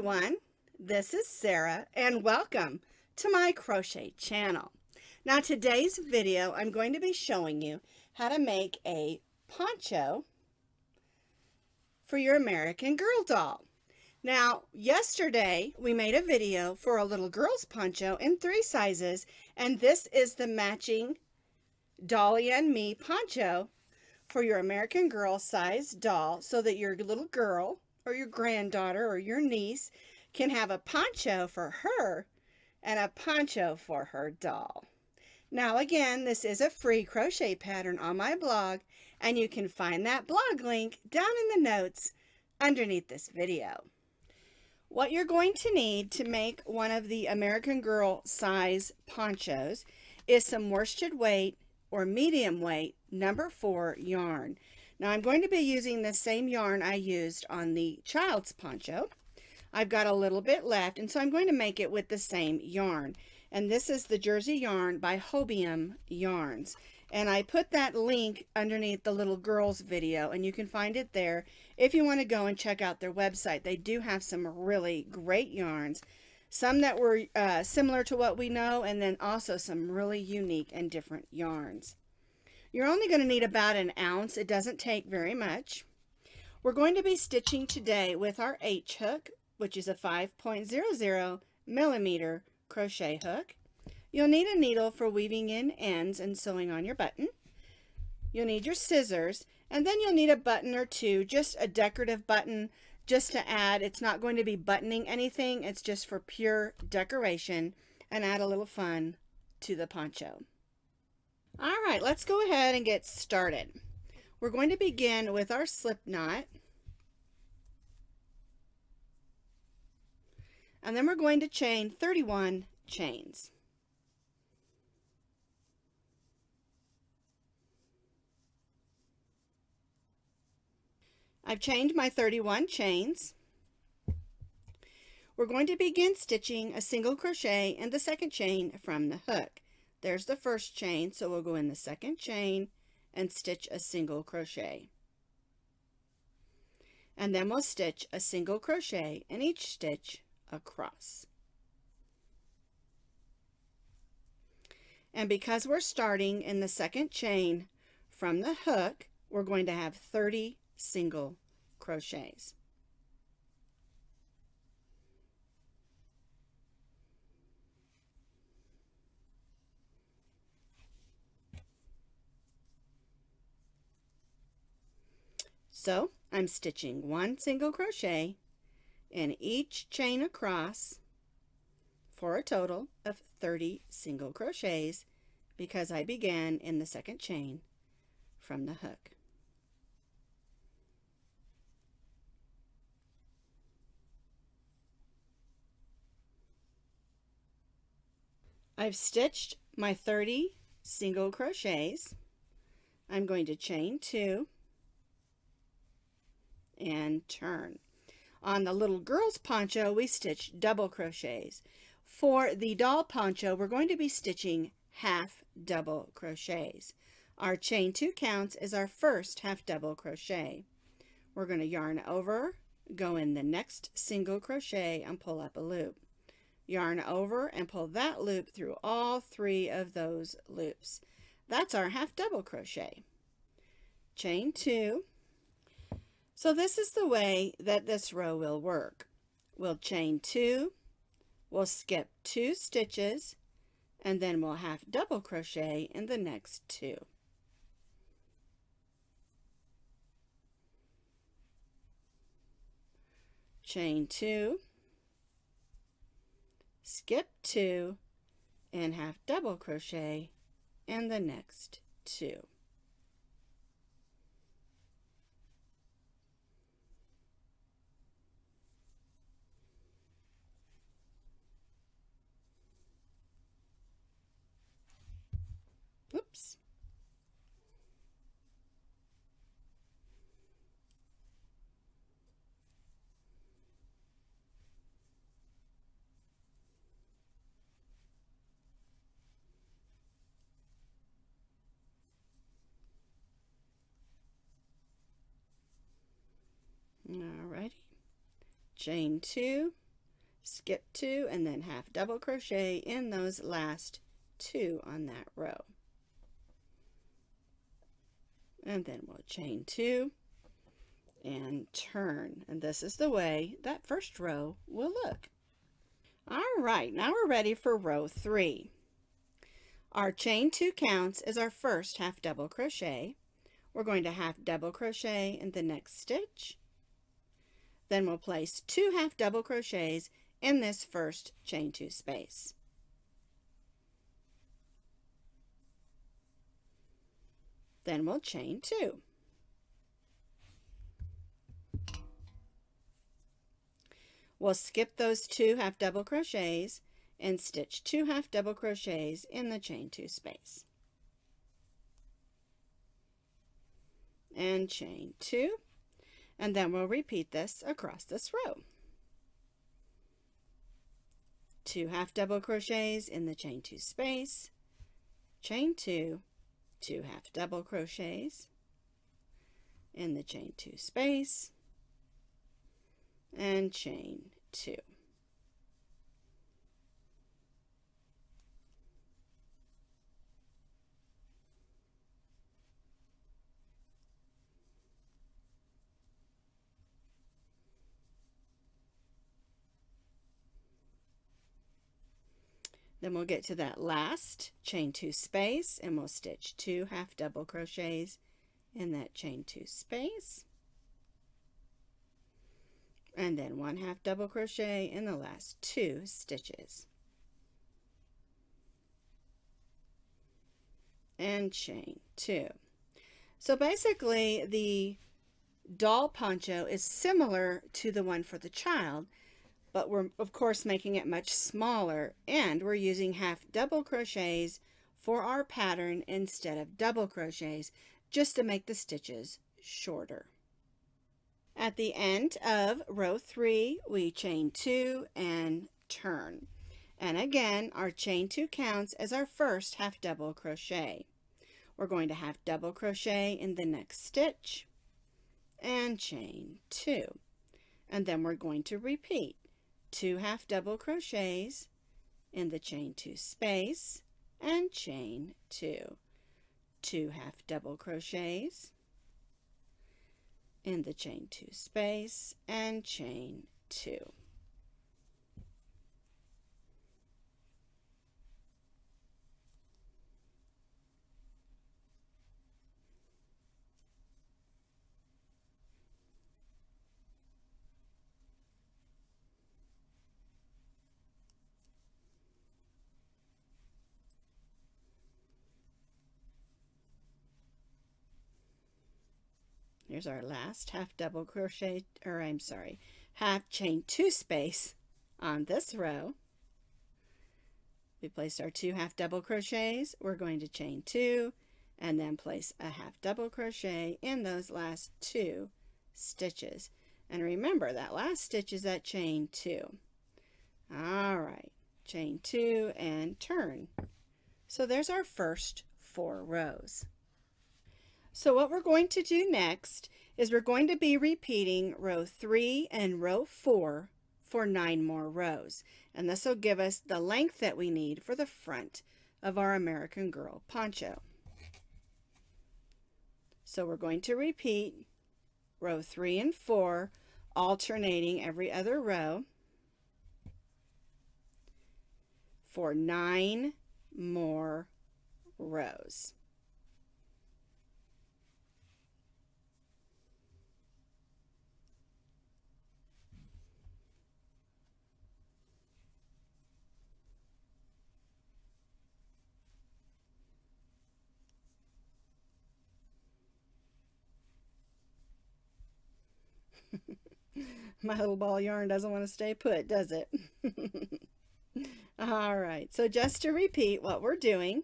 everyone, this is Sarah and welcome to my crochet channel. Now today's video I'm going to be showing you how to make a poncho for your American Girl doll. Now yesterday we made a video for a little girl's poncho in 3 sizes, and this is the matching Dolly and Me poncho for your American Girl size doll, so that your little girl or your granddaughter or your niece can have a poncho for her and a poncho for her doll. Now again, this is a free crochet pattern on my blog, and you can find that blog link down in the notes underneath this video. What you're going to need to make one of the American Girl size ponchos is some worsted weight or medium weight number 4 yarn. Now I'm going to be using the same yarn I used on the child's poncho. I've got a little bit left, and so I'm going to make it with the same yarn. And this is the Jersey yarn by Hobium yarns. And I put that link underneath the little girl's video, and you can find it there if you want to go and check out their website. They do have some really great yarns. Some that were similar to what we know, and then also some really unique and different yarns. You're only going to need about 1 ounce. It doesn't take very much. We're going to be stitching today with our H hook, which is a 5.00 millimeter crochet hook. You'll need a needle for weaving in ends and sewing on your button. You'll need your scissors, and then you'll need a button or two, just a decorative button, just to add. It's not going to be buttoning anything. It's just for pure decoration and add a little fun to the poncho. All right, let's go ahead and get started. We're going to begin with our slip knot, and then we're going to chain 31 chains. I've chained my 31 chains. We're going to begin stitching a single crochet in the second chain from the hook. There's the first chain, so we'll go in the second chain and stitch a single crochet. And then we'll stitch a single crochet in each stitch across. And because we're starting in the second chain from the hook, we're going to have 30 single crochets. So I'm stitching 1 single crochet in each chain across for a total of 30 single crochets, because I began in the second chain from the hook. I've stitched my 30 single crochets. I'm going to chain 2 and turn. On the little girl's poncho, we stitched double crochets. For the doll poncho, we're going to be stitching half double crochets. Our chain 2 counts is our first half double crochet. We're going to yarn over, go in the next single crochet and pull up a loop. Yarn over and pull that loop through all 3 of those loops. That's our half double crochet. Chain 2. So this is the way that this row will work. We'll chain 2, we'll skip 2 stitches, and then we'll half double crochet in the next 2. Chain 2, skip 2, and half double crochet in the next 2. Oops. Alrighty, chain 2, skip 2, and then half double crochet in those last 2 on that row. And then we'll chain 2 and turn. And this is the way that first row will look. All right, now we're ready for row 3. Our chain 2 counts is our first half double crochet. We're going to half double crochet in the next stitch. Then we'll place 2 half double crochets in this first chain 2 space. Then we'll chain 2. We'll skip those 2 half double crochets and stitch 2 half double crochets in the chain 2 space. And chain 2, and then we'll repeat this across this row. 2 half double crochets in the chain 2 space, chain 2, 2 half double crochets in the chain 2 space, and chain 2. Then we'll get to that last chain 2 space and we'll stitch 2 half double crochets in that chain 2 space, and then 1 half double crochet in the last 2 stitches, and chain 2. So basically the doll poncho is similar to the one for the child, but we're of course making it much smaller, and we're using half double crochets for our pattern instead of double crochets, just to make the stitches shorter. At the end of row 3, we chain 2 and turn. And again, our chain 2 counts as our first half double crochet. We're going to half double crochet in the next stitch and chain 2. And then we're going to repeat 2 half double crochets in the chain 2 space and chain 2. 2 half double crochets in the chain 2 space and chain 2. Here's our last half double crochet, or I'm sorry, half chain 2 space on this row. We placed our 2 half double crochets. We're going to chain 2 and then place a half double crochet in those last 2 stitches. And remember, that last stitch is that chain 2. All right, chain 2 and turn. So there's our first 4 rows. So what we're going to do next is we're going to be repeating row 3 and row 4 for 9 more rows. And this will give us the length that we need for the front of our American Girl poncho. So we're going to repeat row 3 and 4, alternating every other row for 9 more rows. My little ball of yarn doesn't want to stay put, does it? All right, so just to repeat, what we're doing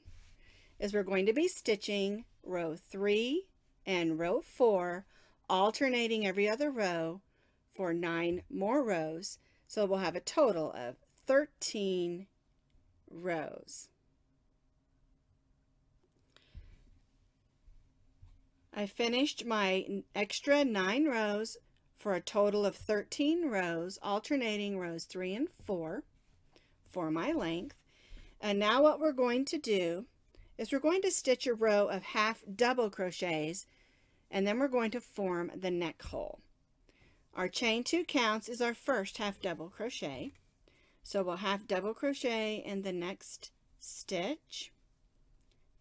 is we're going to be stitching row 3 and row 4, alternating every other row for 9 more rows. So we'll have a total of 13 rows. I finished my extra 9 rows for a total of 13 rows, alternating rows 3 and 4 for my length. And now what we're going to do is we're going to stitch a row of half double crochets, and then we're going to form the neck hole. Our chain 2 counts is our first half double crochet. So we'll half double crochet in the next stitch,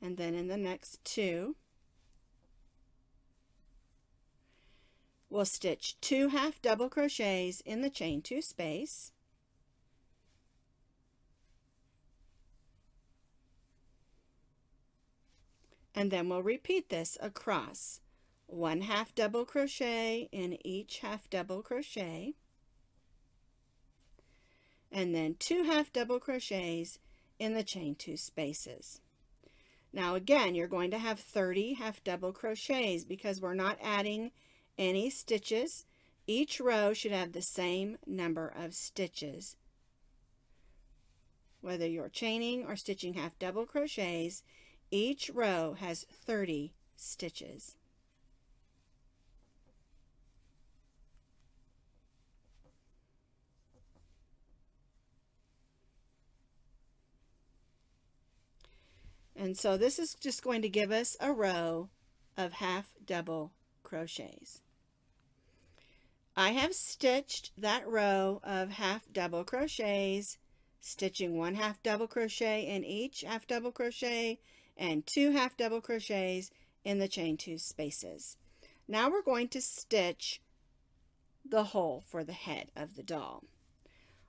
and then in the next 2. We'll stitch 2 half double crochets in the chain 2 space. And then we'll repeat this across. 1 half double crochet in each half double crochet. And then 2 half double crochets in the chain 2 spaces. Now again, you're going to have 30 half double crochets because we're not adding any stitches. Each row should have the same number of stitches. Whether you're chaining or stitching half double crochets, each row has 30 stitches. And so this is just going to give us a row of half double crochets. I have stitched that row of half double crochets, stitching 1 half double crochet in each half double crochet and 2 half double crochets in the chain 2 spaces. Now we're going to stitch the hole for the head of the doll.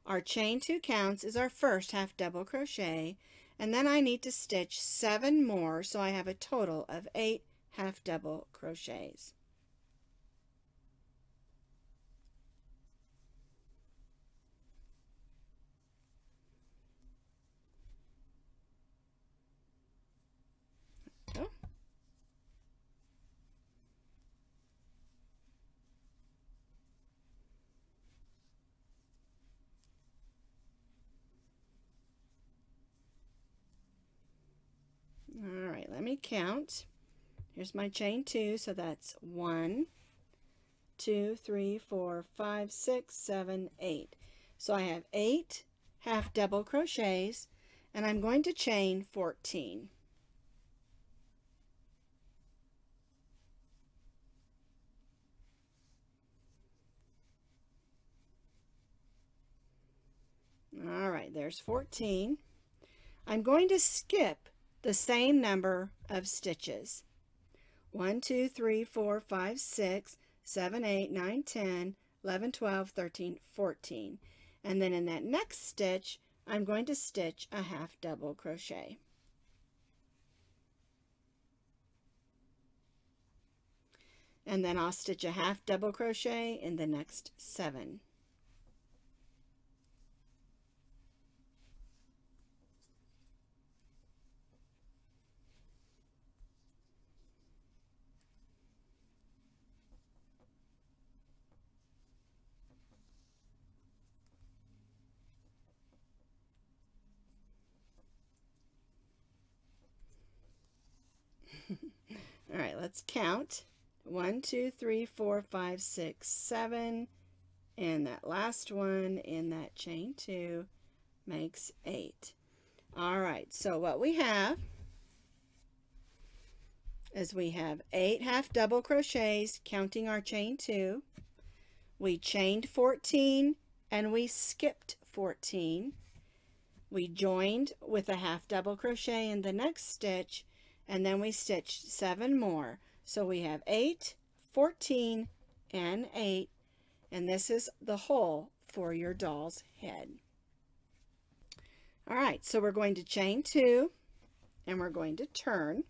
Our chain 2 counts is our first half double crochet, and then I need to stitch 7 more, so I have a total of 8 half double crochets. Go. All right, let me count. Here's my chain 2, so that's 1, 2, 3, 4, 5, 6, 7, 8. So I have 8 half double crochets, and I'm going to chain 14. All right, there's 14. I'm going to skip the same number of stitches. 1, 2, 3, 4, 5, 6, 7, 8, 9, 10, 11, 12, 13, 14. And then in that next stitch, I'm going to stitch a half double crochet. And then I'll stitch a half double crochet in the next 7. All right, let's count. 1, 2, 3, 4, 5, 6, 7, and that last one in that chain 2 makes 8. All right, so what we have is we have 8 half double crochets, counting our chain 2. We chained 14 and we skipped 14. We joined with a half double crochet in the next stitch, and then we stitched 7 more. So we have 8, 14, and 8, and this is the hole for your doll's head. All right, so we're going to chain 2, and we're going to turn.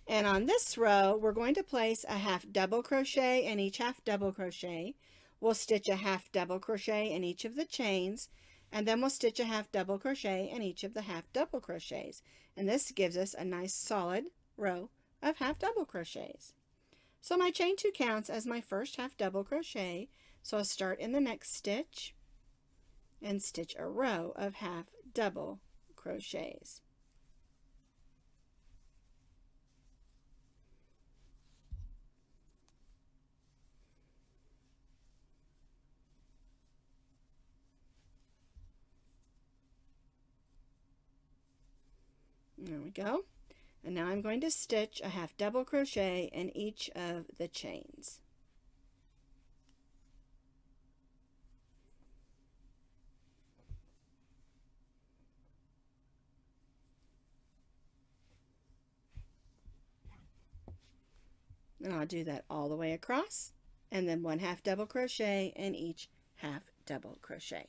And on this row, we're going to place a half double crochet in each half double crochet. We'll stitch a half double crochet in each of the chains, and then we'll stitch a half double crochet in each of the half double crochets. And this gives us a nice solid row of half double crochets. So my chain 2 counts as my first half double crochet. So I'll start in the next stitch and stitch a row of half double crochets. There we go. And now I'm going to stitch a half double crochet in each of the chains. And I'll do that all the way across, and then one half double crochet in each half double crochet.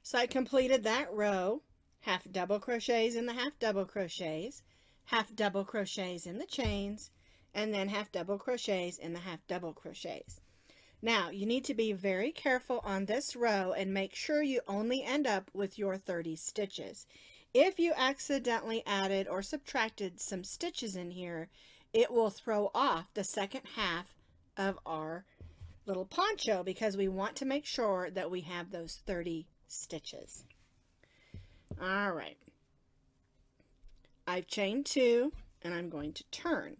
So I completed that row, half double crochets in the half double crochets in the chains, and then half double crochets in the half double crochets. Now you need to be very careful on this row and make sure you only end up with your 30 stitches. If you accidentally added or subtracted some stitches in here, it will throw off the second half of our little poncho because we want to make sure that we have those 30 stitches. All right. I've chained 2 and I'm going to turn.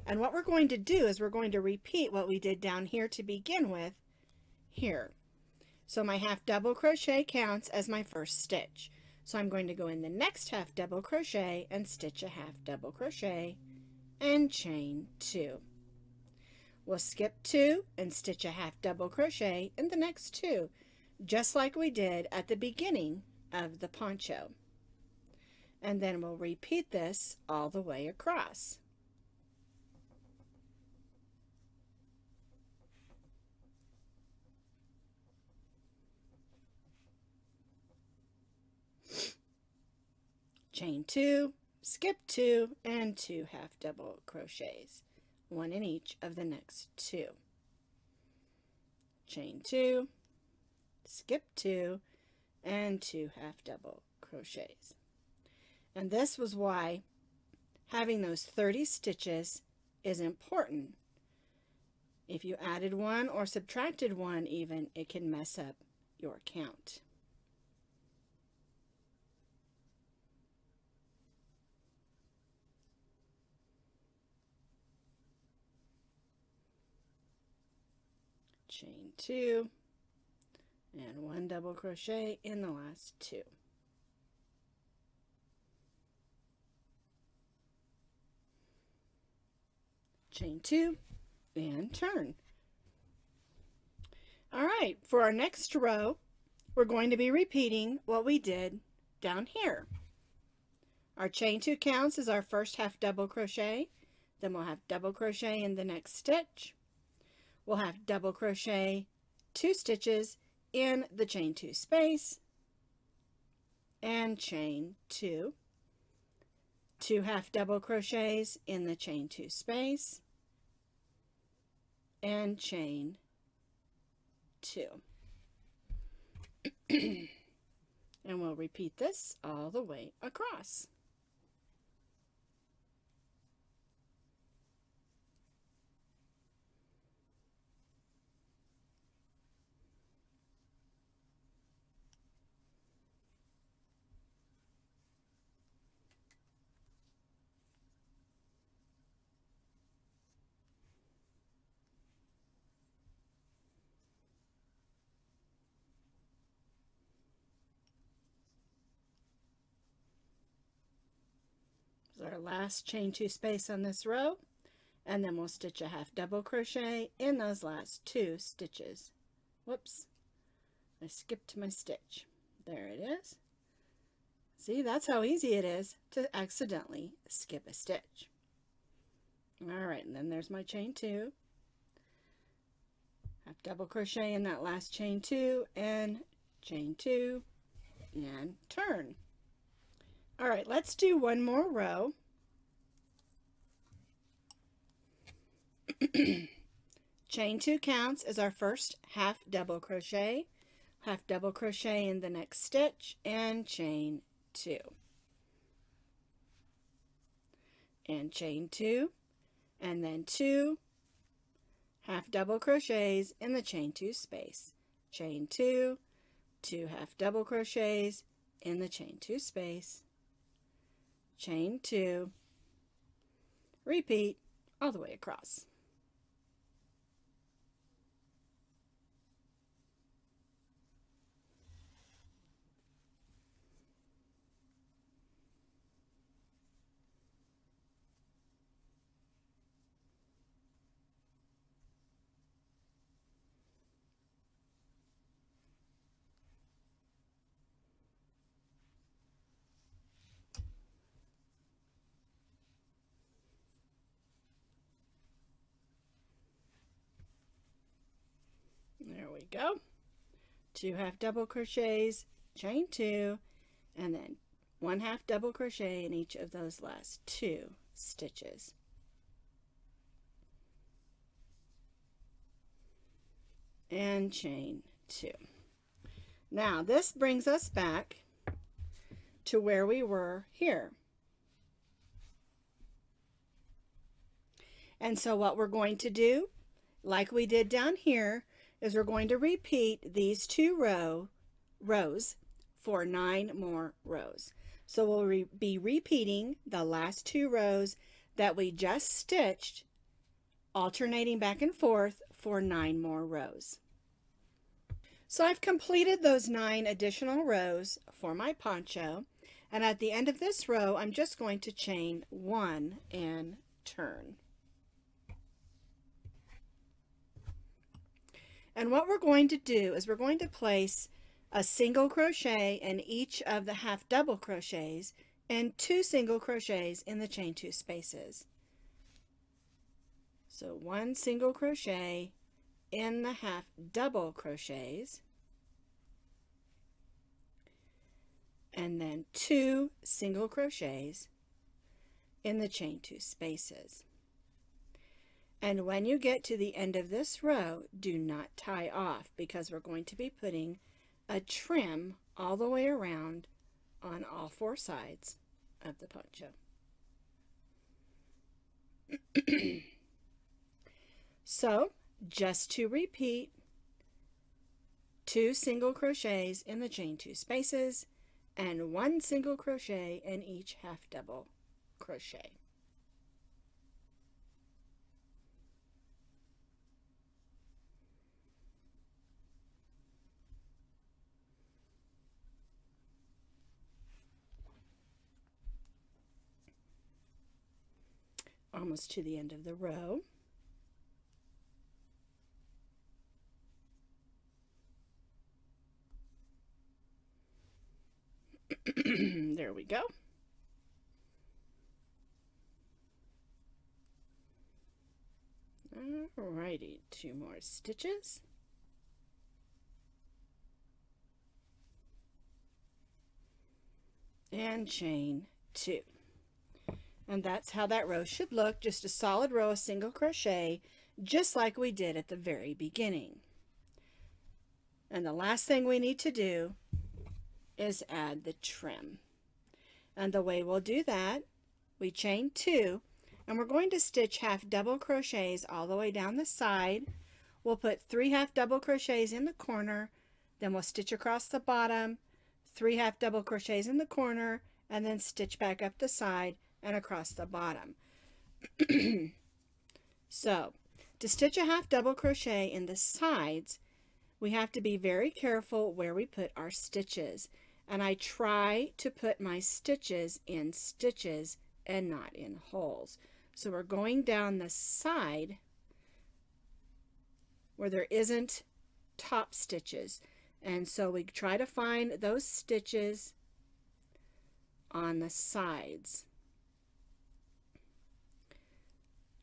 And what we're going to do is we're going to repeat what we did down here to begin with here. So my half double crochet counts as my first stitch. So I'm going to go in the next half double crochet and stitch a half double crochet and chain 2. We'll skip 2 and stitch a half double crochet in the next 2, just like we did at the beginning of the poncho. And then we'll repeat this all the way across. Chain 2, skip 2, and 2 half double crochets, one in each of the next 2. Chain 2, skip 2, and 2 half double crochets. And this was why having those 30 stitches is important. If you added one or subtracted one even, it can mess up your count. Chain 2 and 1 double crochet in the last 2. Chain 2 and turn. All right, for our next row, we're going to be repeating what we did down here. Our chain 2 counts as our first half double crochet, then we'll have double crochet in the next stitch. We'll have double crochet 2 stitches in the chain 2 space and chain 2, 2 half double crochets in the chain 2 space and chain 2. And we'll repeat this all the way across. Our last chain 2 space on this row, and then we'll stitch a half double crochet in those last 2 stitches. Whoops, I skipped my stitch. There it is. See, that's how easy it is to accidentally skip a stitch. All right, and then there's my chain 2, half double crochet in that last chain 2 and chain 2 and turn. All right, let's do one more row. Chain 2 counts as our first half double crochet in the next stitch and chain 2. And chain 2 and then 2 half double crochets in the chain 2 space. Chain 2, 2 half double crochets in the chain 2 space. Chain 2, repeat all the way across. we go. 2 half double crochets, chain 2, and then 1 half double crochet in each of those last 2 stitches. And chain 2. Now this brings us back to where we were here. And so what we're going to do, like we did down here, is we're going to repeat these 2 rows for 9 more rows. So we'll be repeating the last 2 rows that we just stitched, alternating back and forth for 9 more rows. So I've completed those 9 additional rows for my poncho, and at the end of this row I'm just going to chain 1 and turn. And what we're going to do is we're going to place a single crochet in each of the half double crochets and 2 single crochets in the chain 2 spaces. So 1 single crochet in the half double crochets, and then 2 single crochets in the chain 2 spaces. And when you get to the end of this row, do not tie off, because we're going to be putting a trim all the way around on all 4 sides of the poncho. So just to repeat, 2 single crochets in the chain 2 spaces and 1 single crochet in each half double crochet. Almost to the end of the row. There we go. Alrighty, 2 more stitches. And chain 2. And that's how that row should look, just a solid row of single crochet, just like we did at the very beginning. And the last thing we need to do is add the trim. And the way we'll do that, we chain 2, and we're going to stitch half double crochets all the way down the side. We'll put 3 half double crochets in the corner, then we'll stitch across the bottom, 3 half double crochets in the corner, and then stitch back up the side and across the bottom. So to stitch a half double crochet in the sides, we have to be very careful where we put our stitches, and I try to put my stitches in stitches and not in holes. So we're going down the side where there isn't top stitches, and so we try to find those stitches on the sides,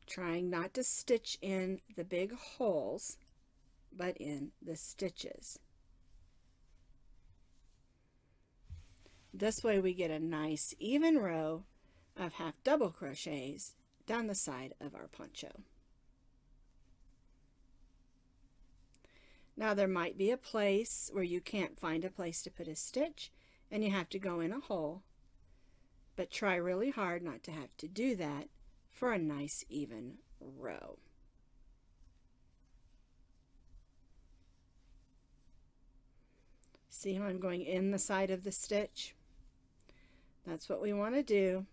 trying not to stitch in the big holes but in the stitches. This way we get a nice even row of half double crochets down the side of our poncho. Now there might be a place where you can't find a place to put a stitch and you have to go in a hole, but try really hard not to have to do that for a nice even row. See how I'm going in the side of the stitch? That's what we want to do,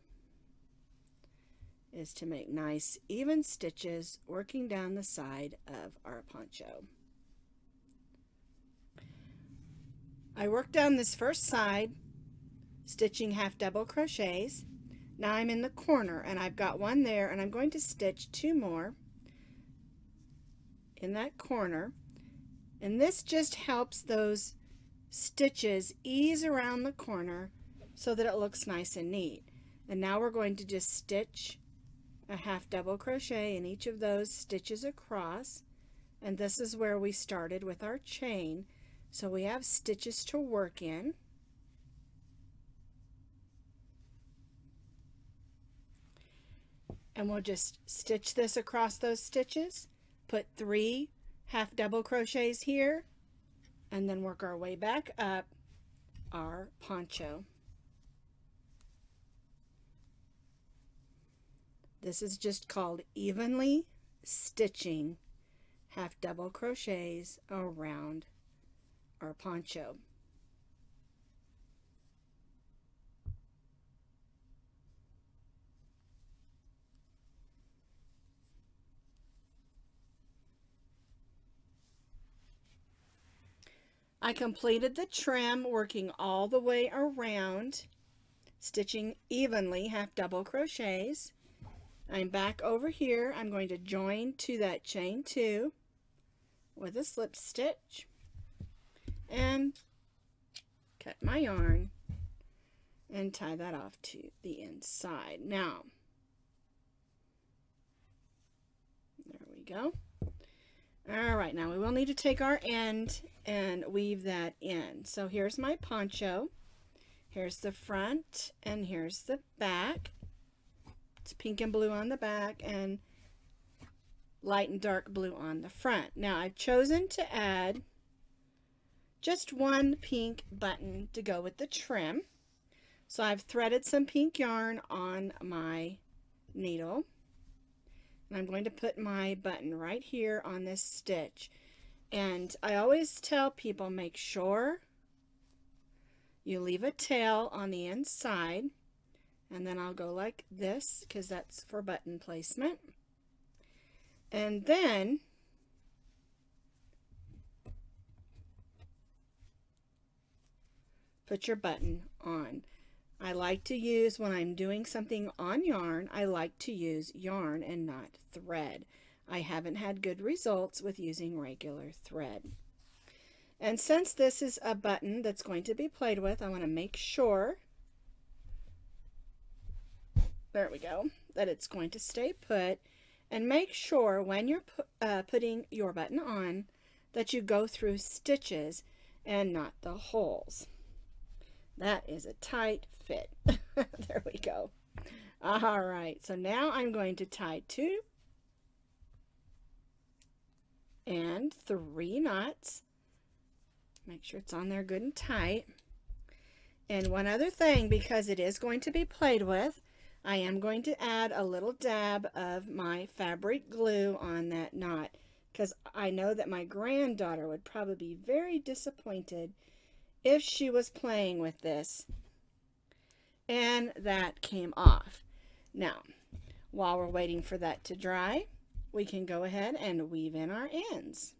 is to make nice even stitches working down the side of our poncho. I worked down this first side stitching half double crochets. Now I'm in the corner and I've got one there, and I'm going to stitch 2 more in that corner, and this just helps those stitches ease around the corner so that it looks nice and neat. And now we're going to just stitch a half double crochet in each of those stitches across, And this is where we started with our chain. So we have stitches to work in. And we'll just stitch this across those stitches, put 3 half double crochets here, and then work our way back up our poncho. This is just called evenly stitching half double crochets around our poncho. I completed the trim working all the way around, stitching evenly half double crochets. I'm back over here. I'm going to join to that chain 2 with a slip stitch and cut my yarn and tie that off to the inside. Now, there we go. All right, now we will need to take our end and weave that in. So here's my poncho. Here's the front and here's the back. It's pink and blue on the back and light and dark blue on the front. Now I've chosen to add just 1 pink button to go with the trim. So I've threaded some pink yarn on my needle. And I'm going to put my button right here on this stitch. And I always tell people, make sure you leave a tail on the inside. And then I'll go like this, because that's for button placement. And then put your button on. I like to use, when I'm doing something on yarn, I like to use yarn and not thread. I haven't had good results with using regular thread. And since this is a button that's going to be played with, I want to make sure, there we go, that it's going to stay put. And make sure when you're putting your button on that you go through stitches and not the holes. That is a tight fit. There we go. All right, so now I'm going to tie 2 and 3 knots. Make sure it's on there good and tight. And one other thing, because it is going to be played with, I am going to add a little dab of my fabric glue on that knot, because I know that my granddaughter would probably be very disappointed if she was playing with this and that came off. Now, while we're waiting for that to dry, we can go ahead and weave in our ends.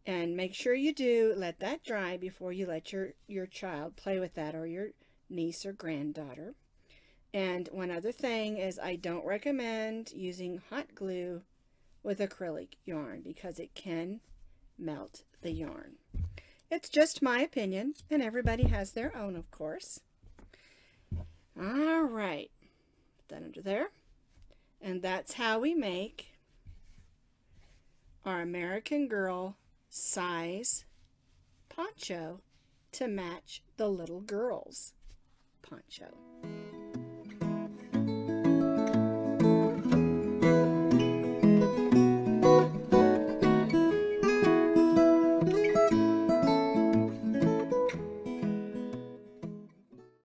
And make sure you do let that dry before you let your child play with that, or your niece or granddaughter. And one other thing is, I don't recommend using hot glue with acrylic yarn because it can melt the yarn. It's just my opinion, and everybody has their own, of course. All right, put that under there. And that's how we make our American Girl size poncho to match the little girl's poncho.